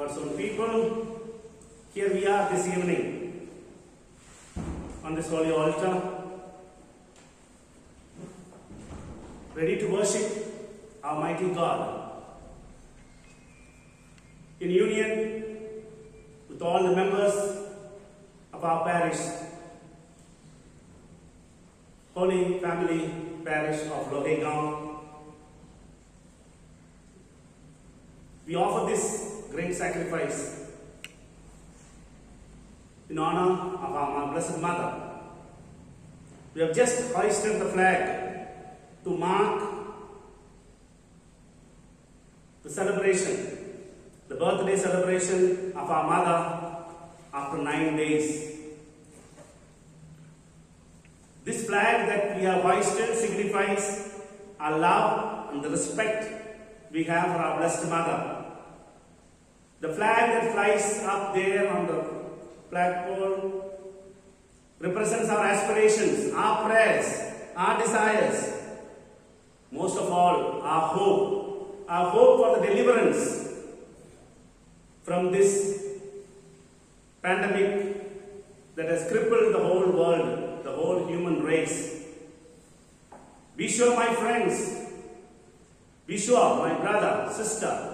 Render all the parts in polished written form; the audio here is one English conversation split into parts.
God's own people, here we are this evening on this holy altar, ready to worship our mighty God in union with all the members of our parish, Holy Family Parish of Lohegao. We offer this great sacrifice in honor of our Blessed Mother. We have just hoisted the flag to mark the celebration, the birthday celebration of our Mother after 9 days. This flag that we have hoisted signifies our love and the respect we have for our Blessed Mother. The flag that flies up there on the flagpole represents our aspirations, our prayers, our desires, most of all, our hope for the deliverance from this pandemic that has crippled the whole world, the whole human race. Be sure, my friends, be sure, my brother, sister,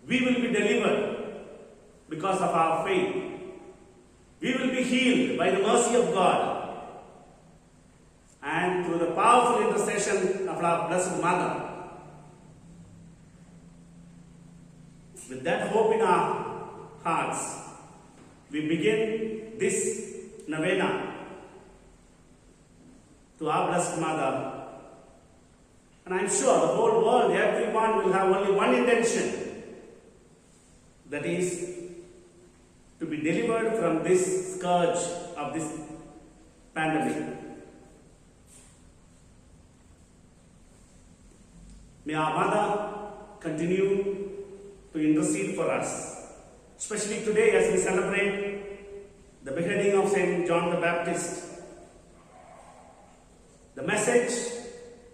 we will be delivered because of our faith. We will be healed by the mercy of God and through the powerful intercession of our Blessed Mother. With that hope in our hearts, we begin this novena to our Blessed Mother. And I'm sure the whole world, everyone will have only one intention, that is to be delivered from this scourge of this pandemic. May our Mother continue to intercede for us, especially today as we celebrate the beheading of St. John the Baptist. The message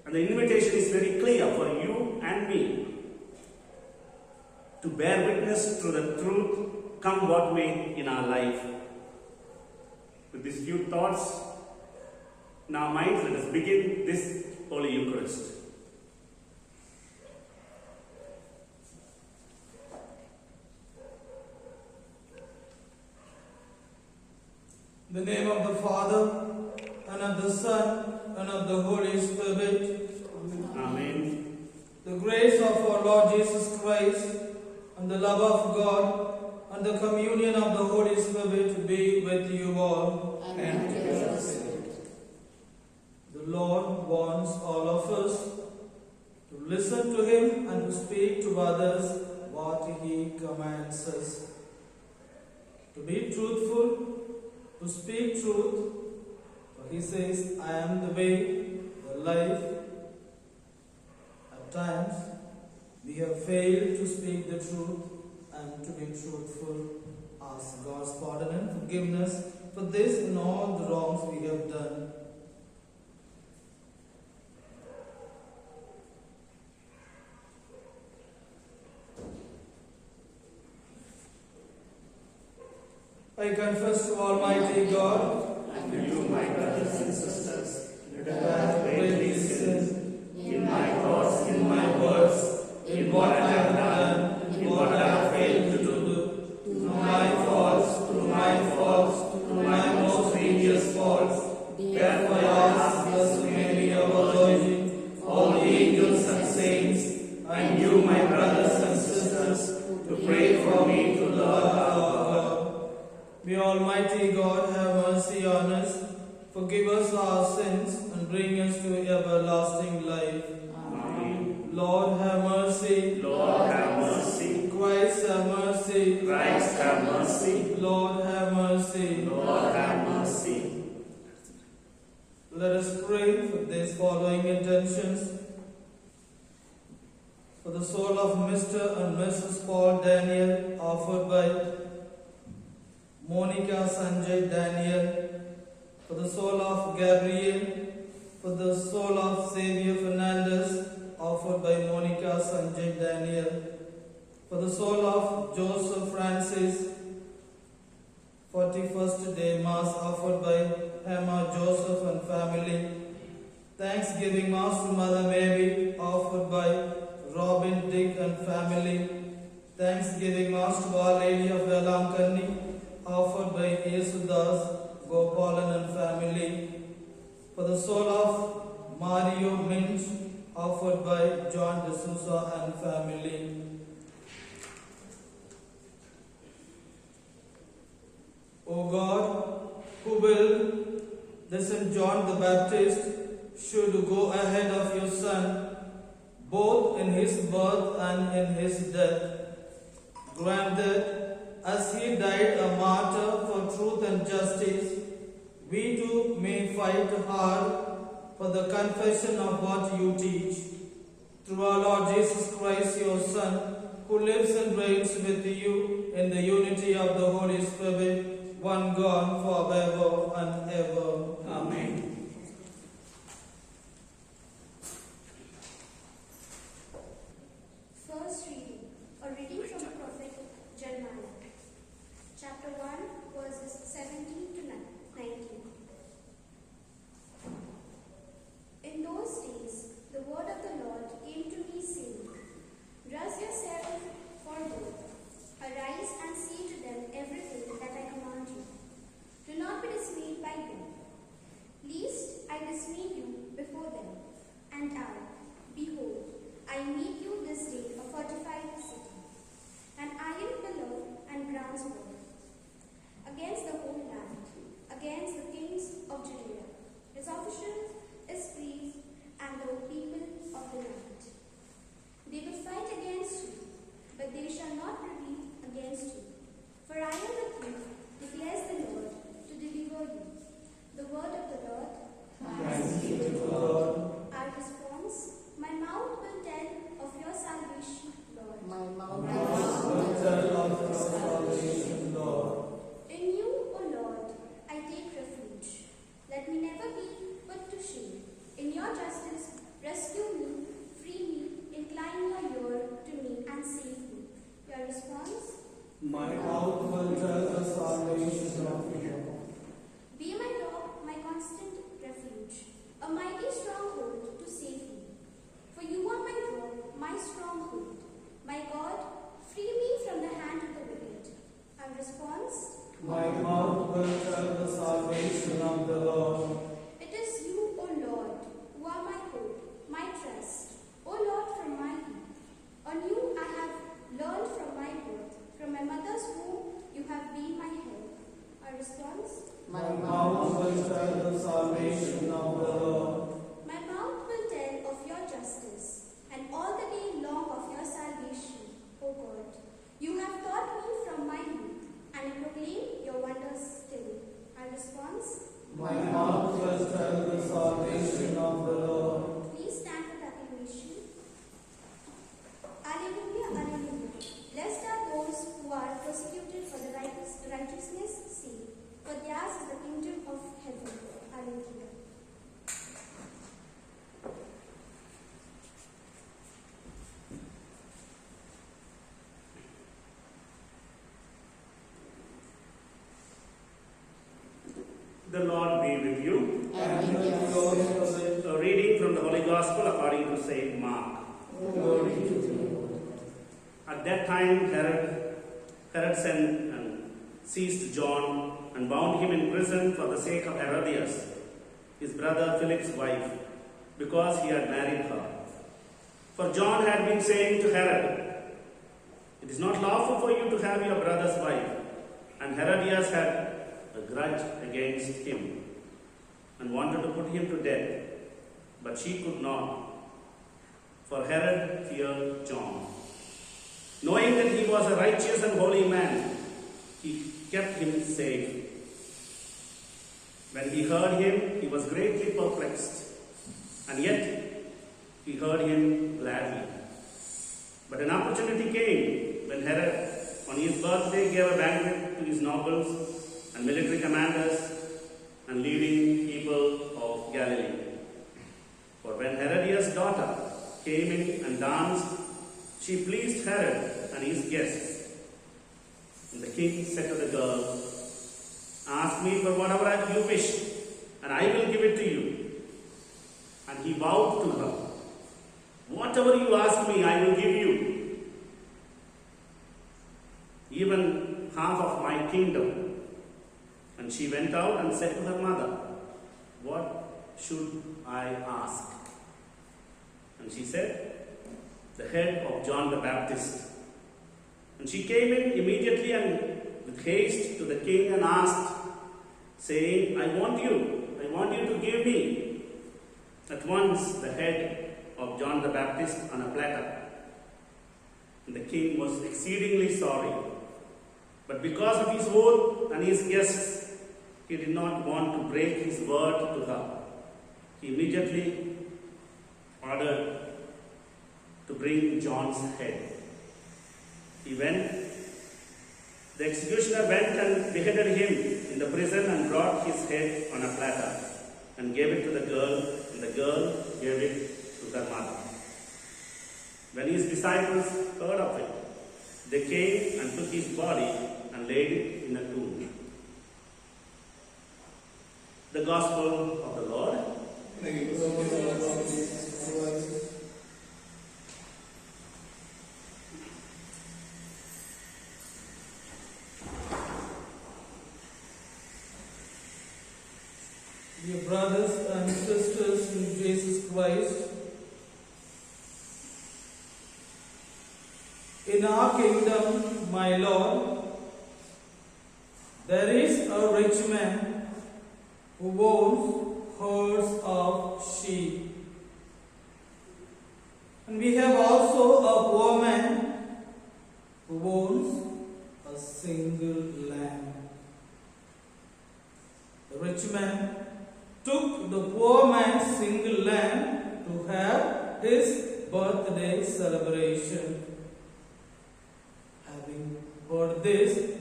and the invitation is very clear for you and me to bear witness to the truth, come what may in our life. With these few thoughts in our minds, let us begin this Holy Eucharist. In the name of the Father, and of the Son, and of the Holy Spirit. Amen. The grace of our Lord Jesus Christ, and the love of God, and the communion of the Holy Spirit be with you all. And with your spirit. The Lord wants all of us to listen to Him and to speak to others what He commands us. To be truthful, to speak truth, for He says, I am the way, the life. At times, we have failed to speak the truth and to be truthful. Ask God's pardon and forgiveness for this and all the wrongs we have done. I confess to Almighty God And to you, my brothers and sisters, that I have greatly sinned in my thoughts, in my words, in what I have done, in what I have failed to do, through my faults, through my most grievous faults. Therefore I ask us to Mary, our Virgin, all the angels and saints, and you, my brothers and sisters, to pray for me to Lord our God. May Almighty God have mercy on us, forgive us our sins, and bring us to everlasting life. Amen. Lord have mercy. Lord have mercy. Christ have mercy. Christ have mercy. Lord have mercy. Lord have mercy. Let us pray for these following intentions. For the soul of Mr. and Mrs. Paul Daniel, offered by Monica Sanjay Daniel. For the soul of Gabriel, for the soul of Xavier Fernandez, offered by Monica Sanjay Daniel. For the soul of Joseph Francis, 41st day Mass offered by Emma, Joseph and family. Thanksgiving Mass to Mother Mary offered by Robin, Dick and family. Thanksgiving Mass to Our Lady of Velamkanni offered by Yesudas, Gopalan and family. For the soul of Mario Minch offered by John D'Souza and family. O God, who will that St. John the Baptist should go ahead of your Son, both in his birth and in his death, grant that as he died a martyr for truth and justice, we too may fight hard for the confession of what you teach. Through our Lord Jesus Christ, your Son, who lives and reigns with you in the unity of the Holy Spirit, one God, forever and ever. Amen. First reading, a reading from the prophet Jeremiah, chapter 1, verses 17 to 19. In those days, the word of the Lord came to me, saying, Dress yourself for war. Arise and say to them everything that I command you. Do not be dismayed by them, lest I dismay you before them. And I, behold, I make you this day a fortified city, an iron pillar and bronze wall, against the whole land, against the kings of Judea, his officials, his priests, and the people of the land. They will fight against you, but they shall not prevail against you. For I am with you, declares the Lord, to deliver you. The word of the Lord. Thanks be to God. Our response, my mouth will tell of your salvation, Lord. My mouth will tell of your salvation, Lord. In you, O Lord, I take refuge. Let me never be put to shame. In your justice, rescue me, free me, incline your ear to me and save me. Your response? My mouth will tell the salvation of you. Be my rock, my constant refuge, a mighty stronghold to save me. For you are my rock, my stronghold. My God, free me from the hand of the wicked. Our response? My mouth will tell the salvation of the Lord. It is you, O Lord, who are my hope, my trust. O Lord, from my youth. On you I have learned from my birth. From my mother's womb, you have been my help. Our response? My mouth will tell the salvation of the Lord. My mouth will tell of your justice, and all the day long of your salvation, O God. You have taught me from my youth, and I proclaim your wonders still. Our response? My mouth will tell the salvation of the Lord. Please stand with acclamation. Alleluia, alleluia. Blessed are those who are persecuted for the righteousness' sake, for theirs is the kingdom of heaven. Alleluia. The Lord be with you. and with yours. A reading from the Holy Gospel according to Saint Mark. Glory to you. At that time, Herod sent and seized John and bound him in prison for the sake of Herodias, his brother Philip's wife, because he had married her. For John had been saying to Herod, "It is not lawful for you to have your brother's wife." And Herodias had a grudge against him and wanted to put him to death, but she could not, for Herod feared John. Knowing that he was a righteous and holy man, he kept him safe. When he heard him, he was greatly perplexed, and yet he heard him gladly. But an opportunity came when Herod, on his birthday, gave a banquet to his nobles and military commanders and leading people of Galilee. For when Herodias' daughter came in and danced, She pleased Herod and his guests. And the king said to the girl, ask me for whatever you wish, and I will give it to you. And he vowed to her, whatever you ask me, I will give you. Even half of my kingdom. And she went out and said to her mother, what should I ask? And she said, the head of John the Baptist. And she came in immediately and with haste to the king and asked, saying, I want you to give me at once the head of John the Baptist on a platter. And the king was exceedingly sorry. But because of his oath and his guests, he did not want to break his word to her. He immediately ordered to bring John's head. The executioner went and beheaded him in the prison and brought his head on a platter and gave it to the girl, and the girl gave it to her mother. When his disciples heard of it, they came and took his body and laid it in a tomb. The Gospel of the Lord. Praise the Lord Jesus Christ. Dear brothers and sisters in Jesus Christ, in our kingdom, my Lord, there is a rich man who owns herds of sheep. And we have also a poor man who owns a single lamb. The rich man took the poor man's single lamb to have his birthday celebration. Having heard this,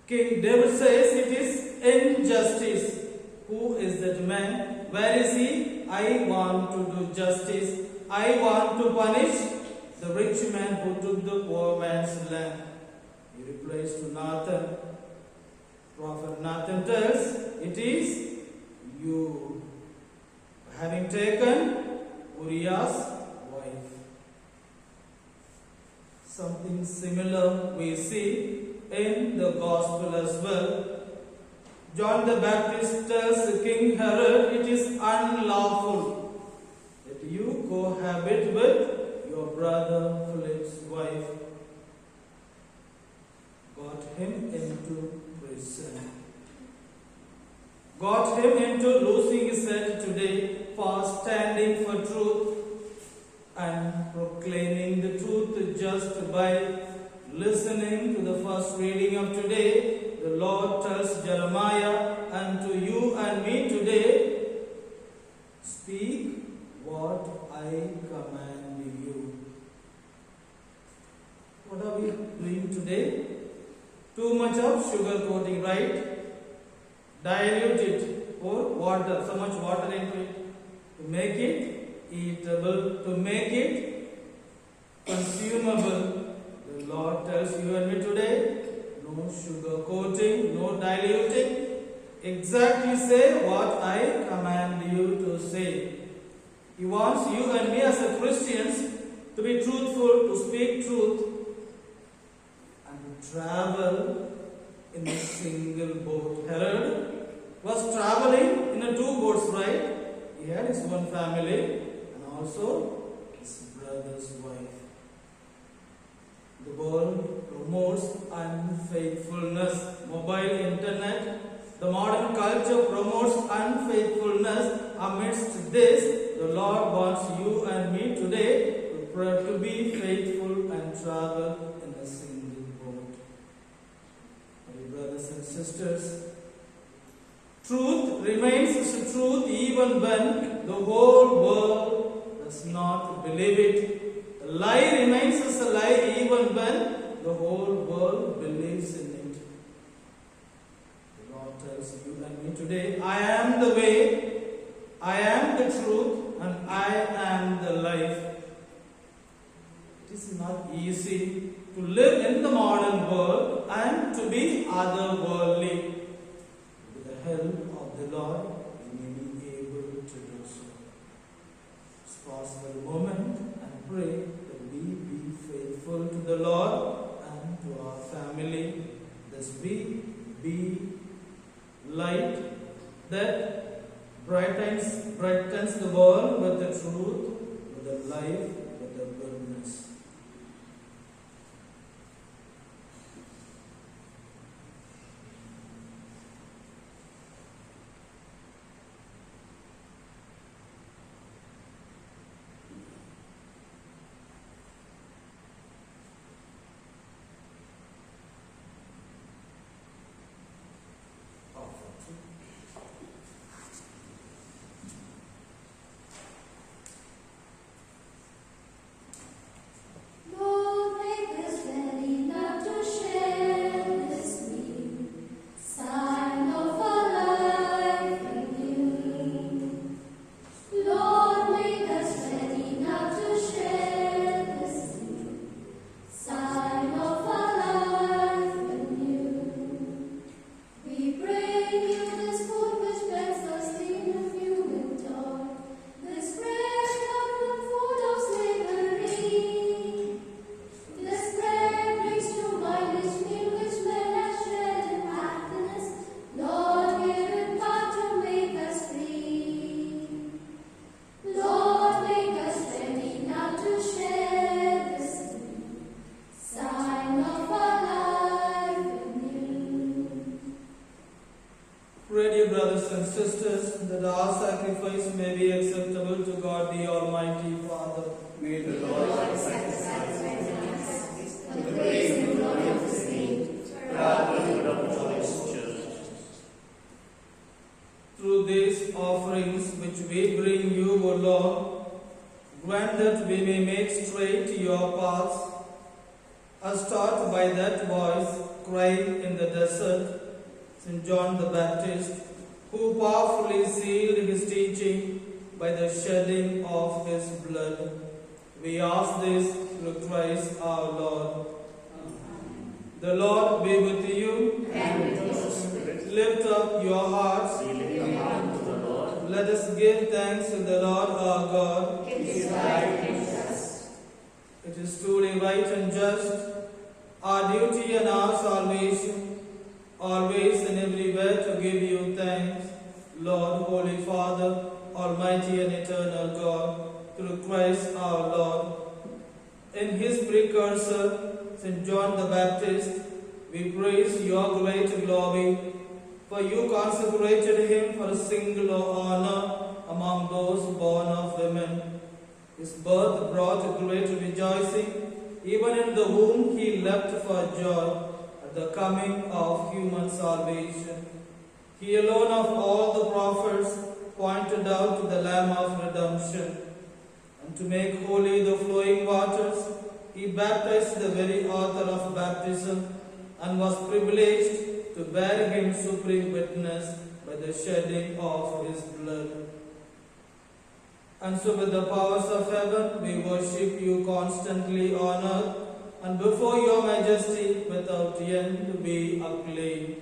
King David says it is injustice. Who is that man? Where is he? I want to do justice. I want to punish the rich man who took the poor man's lamb. He replies to Nathan. Prophet Nathan tells, it is you, having taken Uriah's wife. Something similar we see in the Gospel as well. John the Baptist tells King Herod, it is unlawful that you cohabit with your brother Philip's wife. Got him into prison. Got him into losing his head today for standing for truth and proclaiming the truth just by listening to the first reading of today. The Lord tells Jeremiah, and to you and me today, speak what I command you. What are we doing today? Too much of sugar coating, right? Dilute it, pour water, so much water into it to make it eatable, to make it consumable. The Lord tells you and me today, no sugar coating, no diluting. Exactly say what I command you to say. He wants you and me as a Christians to be truthful, to speak truth, and to travel in a single boat. Herod was traveling in a two boats, right? He had his one family and also his brother's wife. The world promotes unfaithfulness. Mobile internet, the modern culture promotes unfaithfulness. Amidst this, the Lord wants you and me today to be faithful and travel in a single boat. My brothers and sisters, truth remains truth even when the whole world does not believe it. A lie remains as a lie even when the whole world believes in it. The Lord tells you and me today, I am the way, I am the truth, and I am the life. It is not easy to live in the modern world and to be otherworldly. With the help of the Lord, we may be able to do so. Let's pause for a moment and pray that we be faithful to the Lord and to our family. Thus we be light that brightens the world with the truth, with the life, with the goodness. Lord, make us ready not to share this meal, sign of our life in you. Lord, make us ready not to share this meal, sign of our life in you. We bring you this food which makes us think of you in joy, this bread not one food of slavery. This bread brings to mind this meal which men have shared in happiness. Lord, give it back to make us free. Lord, make us ready not to share this meal, sign of our life in you. Pray, dear brothers and sisters, that our sacrifice may be acceptable to God the Almighty Father. May the Lord accept the sacrifice for the praise and glory of His name, for our good of His church. Through these offerings which we bring you, O Lord, grant that we may make straight your paths, as taught by that voice crying in the desert, St. John the Baptist, who powerfully sealed his teaching by the shedding of his blood. We ask this through Christ our Lord. The Lord be with you. And with your spirit, Lift up your hearts. we lift them up to the Lord. Let us give thanks to the Lord our God. It is right and just. It is truly right and just, our duty and our salvation, always and everywhere to give you thanks, Lord, Holy Father, Almighty and eternal God, through Christ our Lord. In his precursor, St. John the Baptist, we praise your great glory, for you consecrated him for a singular honor among those born of women. His birth brought great rejoicing. Even in the womb he leapt for joy at the coming of human salvation. He alone of all the prophets pointed out to the Lamb of redemption. And to make holy the flowing waters, he baptized the very author of baptism and was privileged to bear him supreme witness by the shedding of his blood. And so with the powers of heaven we worship you constantly on earth, and before your majesty without end we acclaim.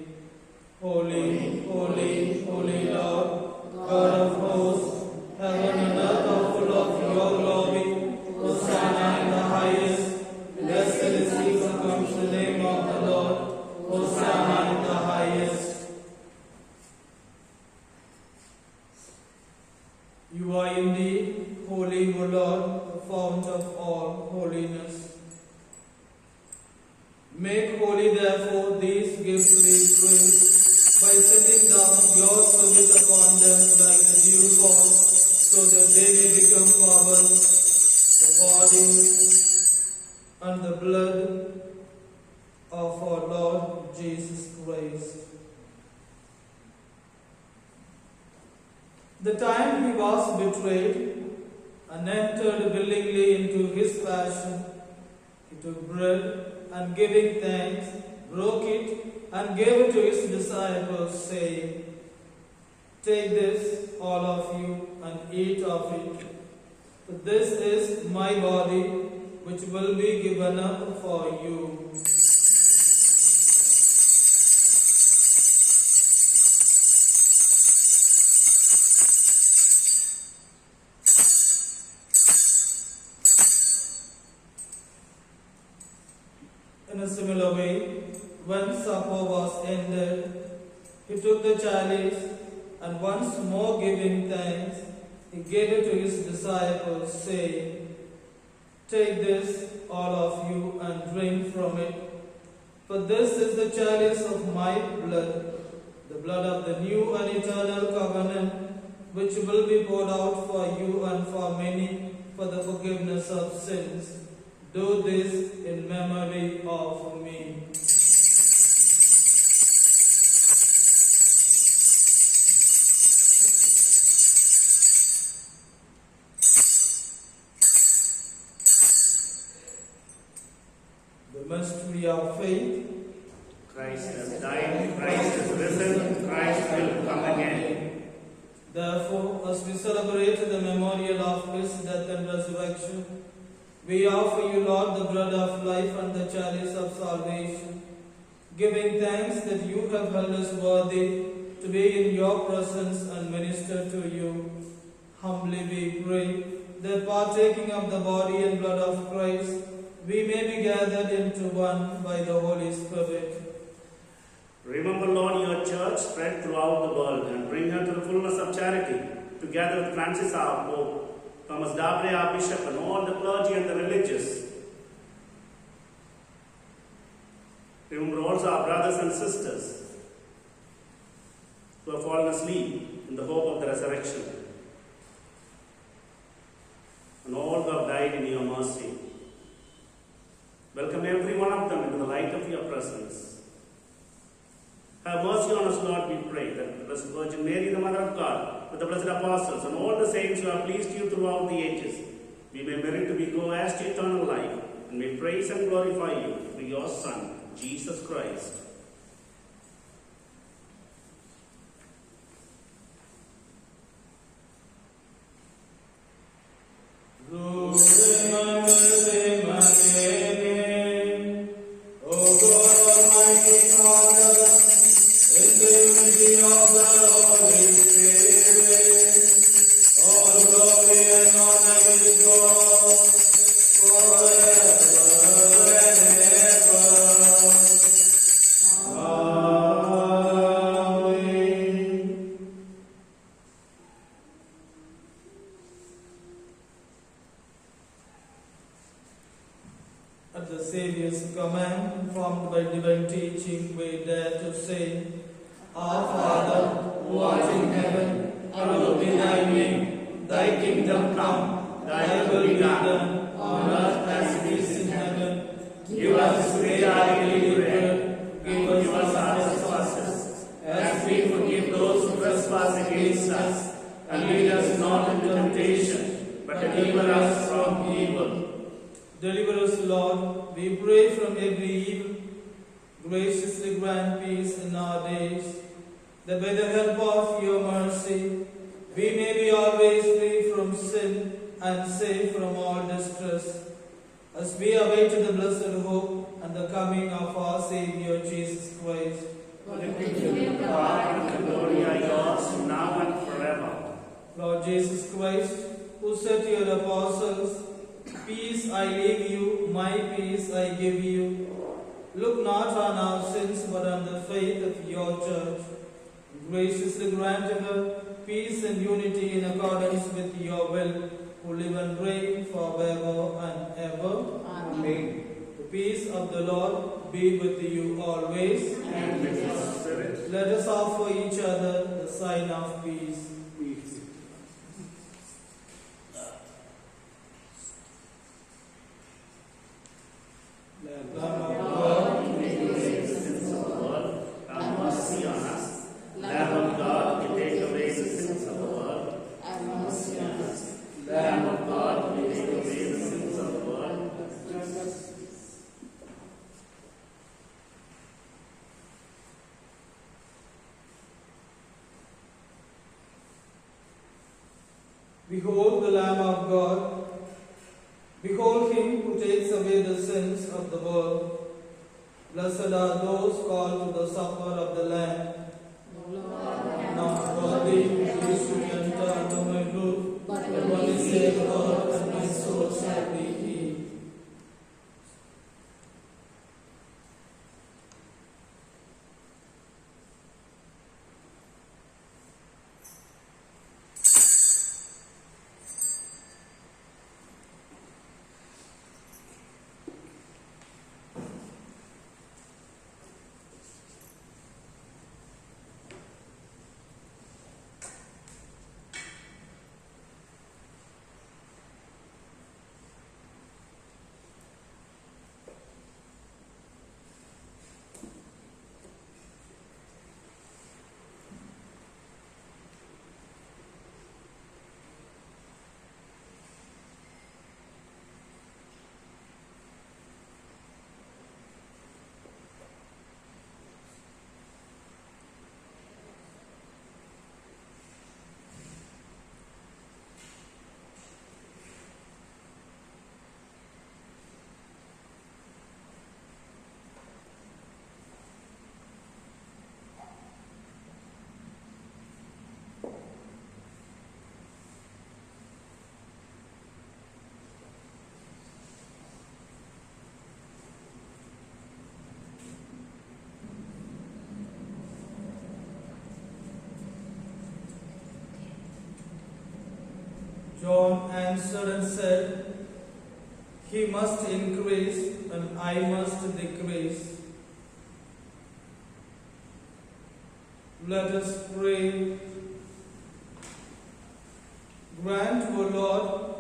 Holy, holy, holy Lord, God of hosts, heaven and earth are full of your glory. Hosanna in the highest. Blessed is he who comes in the name of the Lord. Hosanna in the highest. You are indeed holy, O Lord, the fount of all holiness. Make holy, therefore, these gifts, we pray, by sending down your Spirit upon them like the dew fall, so that they may become for us the body and the blood of our Lord Jesus Christ. The time he was betrayed and entered willingly into his passion, he took bread and giving thanks, broke it and gave it to his disciples, saying, "Take this, all of you, and eat of it. For this is my body, which will be given up for you. In a similar way, when supper was ended, he took the chalice, and once more giving thanks, he gave it to his disciples, saying, "Take this, all of you, and drink from it. For this is the chalice of my blood, the blood of the new and eternal covenant, which will be poured out for you and for many for the forgiveness of sins. Do this in memory of me." The mystery of faith. Christ has died, Christ is risen, Christ will come again. Therefore, as we celebrate the memorial of his death and resurrection, we offer you, Lord, the bread of life and the chalice of salvation, giving thanks that you have held us worthy to be in your presence and minister to you. Humbly we pray that partaking of the body and blood of Christ, we may be gathered into one by the Holy Spirit. Remember, Lord, your church spread throughout the world and bring her to the fullness of charity, together with Francis our Pope, Thomas Dabre our Bishop, and all the clergy and the religious. Remember also our brothers and sisters who have fallen asleep in the hope of the resurrection, and all who have died in your mercy. Welcome every one of them into the light of your presence. Have mercy on us, Lord, we pray, that the Blessed Virgin Mary, the Mother of God, with the blessed apostles and all the saints who have pleased you throughout the ages, we may merit to be go as to eternal life, and may praise and glorify you through your Son, Jesus Christ. At the Saviour's command, informed by divine teaching, we dare to say, Our Father, who art in heaven, hallowed be thy name. Thy kingdom come, thy will be done, on earth as it is in heaven. Give us this day our daily bread. Give us our trespasses, as we forgive those who trespass against us. And lead us not into temptation, but deliver us from evil. Deliver us, Lord, we pray, from every evil. Graciously grant peace in our days, that by the help of your mercy, we may be always free from sin and safe from all distress, as we await the blessed hope and the coming of our Savior Jesus Christ. For the kingdom of God and the glory are yours, now and forever. Lord Jesus Christ, who said to your apostles, Peace I leave you, my peace I give you. Look not on our sins, but on the faith of your church. Graciously grant her peace and unity in accordance with your will, who live and reign forever and ever. Amen. The peace of the Lord be with you always. And with your spirit. Let us offer each other the sign of peace. Lamb of God, You take away the sins of the world. Have mercy on us. Lamb of God, you take away the sins of the world. Have mercy on us. Lamb of God, you take away the sins of the world. Behold the Lamb of God. Behold him who takes of the world. Blessed are those called to the supper of the Lamb. Not worthy is to enter under my roof, but only say the word, and my soul shall be healed. John answered and said, He must increase, and I must decrease. Let us pray. Grant, O Lord,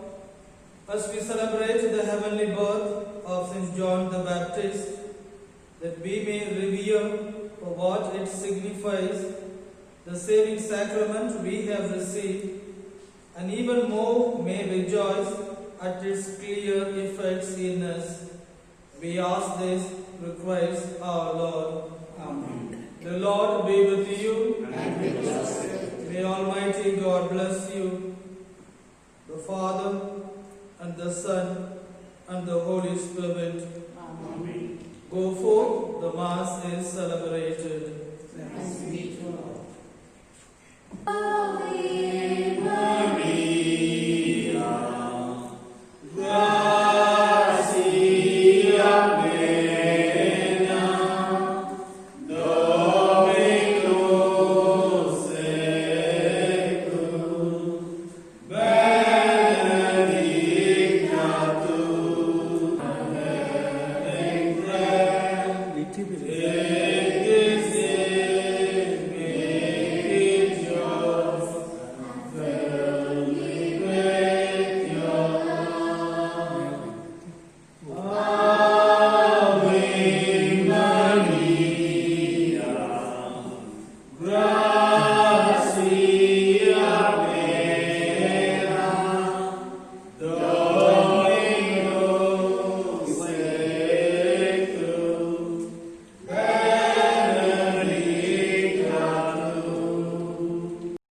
as we celebrate the heavenly birth of St. John the Baptist, that we may revere for what it signifies, the saving sacrament we have received, and even more may rejoice at its clear effects in us. We ask this through Christ our Lord. Amen. The Lord be with you. And with your spirit. May Almighty God bless you, the Father, and the Son, and the Holy Spirit. Amen. Go forth, the Mass is celebrated. Thanks be to Lord. Ave Maria.